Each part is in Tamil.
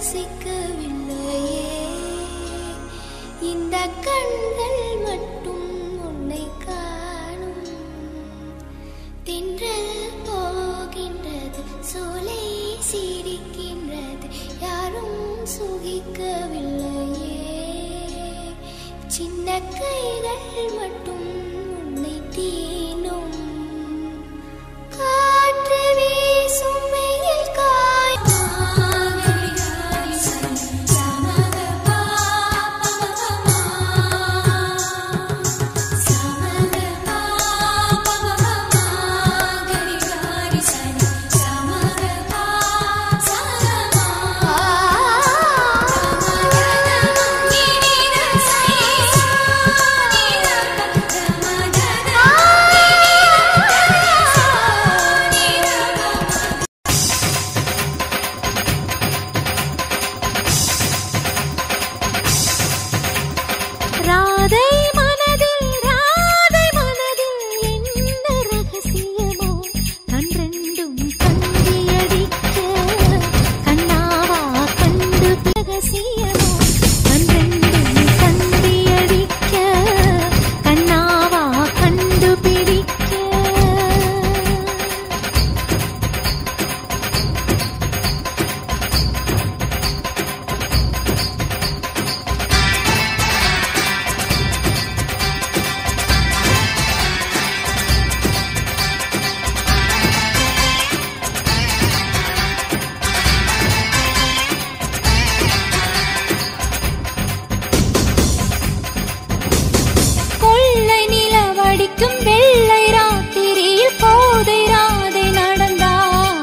ரசிக்கவில்லையே இந்த கண்கள் மட்டும் உன்னை காணும் தென்றல் போகின்றது சோலை சிரிக்கின்றது யாரும் சுகிக்கவில்லையே சின்ன கைகள் மட்டும் உன்னை தீனும் காற்று வீசும் வெயில் காய் ராதை மனதில் என்ன ரகசியமோ கண்ரெண்டும் கண்டியடிக்க கண்ணாவா கண்டு ரகசியமோ கண்ரெண்டும் கண்டியடிக்க கண்ணாவா கண்டுபிடிக்க வெள்ளை ராத்திரியில் போதை ராதை நடந்தார்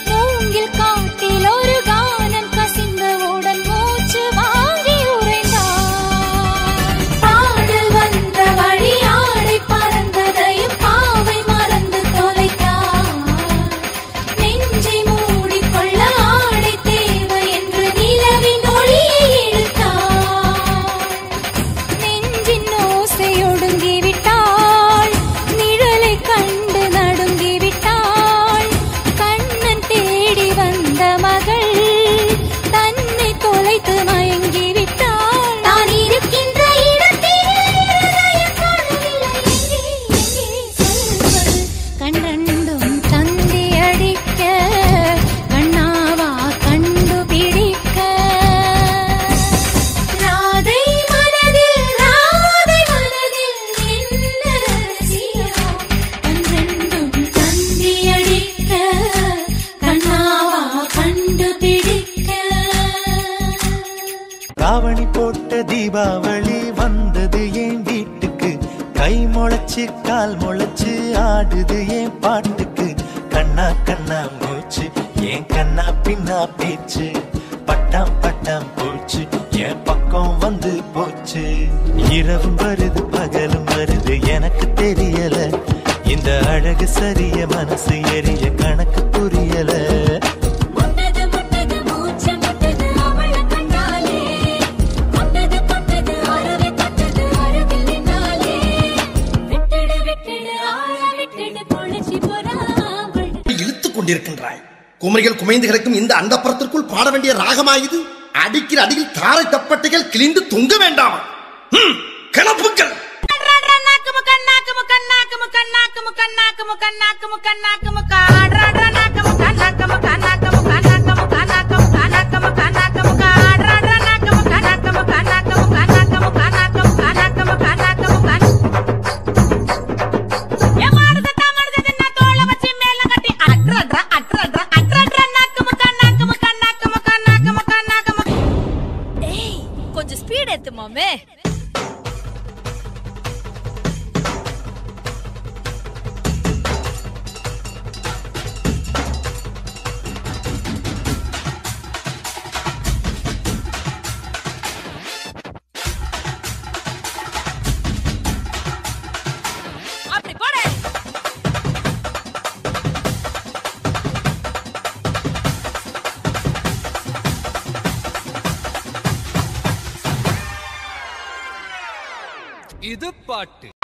மூங்கில் காட்டில் ஒரு கானம் கசிந்தவுடன் மூச்சு வாங்கி உறைந்தார் பாடல் வந்த வழி ஆடை பறந்ததையும் பாவை மறந்து தொலைத்தார் நெஞ்சை மூடிக்கொள்ள ஆடை தேவை என்று நிலவின் ஒளியை இழுத்தார் நெஞ்சின் ஓசை ஒடுங்கி ராவணி போட்ட தீபாவளி வந்தது என் வீட்டுக்கு கை முளைச்சு கால் முளைச்சு ஆடுது என் பாட்டுக்கு கண்ணா கண்ணா மூச்சு என் கண்ணா பின்னா பேச்சு பட்டாம் பட்டாம் போச்சு என் பக்கம் வந்து போச்சு இரவும் வருது பகலும் வருது எனக்கு தெரியல இந்த அழகு சரிய மனசு எரிய கணக்கு புரியல கொண்டிருக்கின்றாய் குமரிகள் குமைந்து கிடக்கும் இந்த அந்தப்புறத்திற்குள் பாட வேண்டிய ராகமாயுது அடிக்கிற அடியில் தாரை தப்பட்டைகள் கிழிந்து தொங்க வேண்டாம் கிளப்புக்கள் கொஞ்சம் ஸ்பீட் ஏத்து மாமே அப்படி போடு இது பாட்டு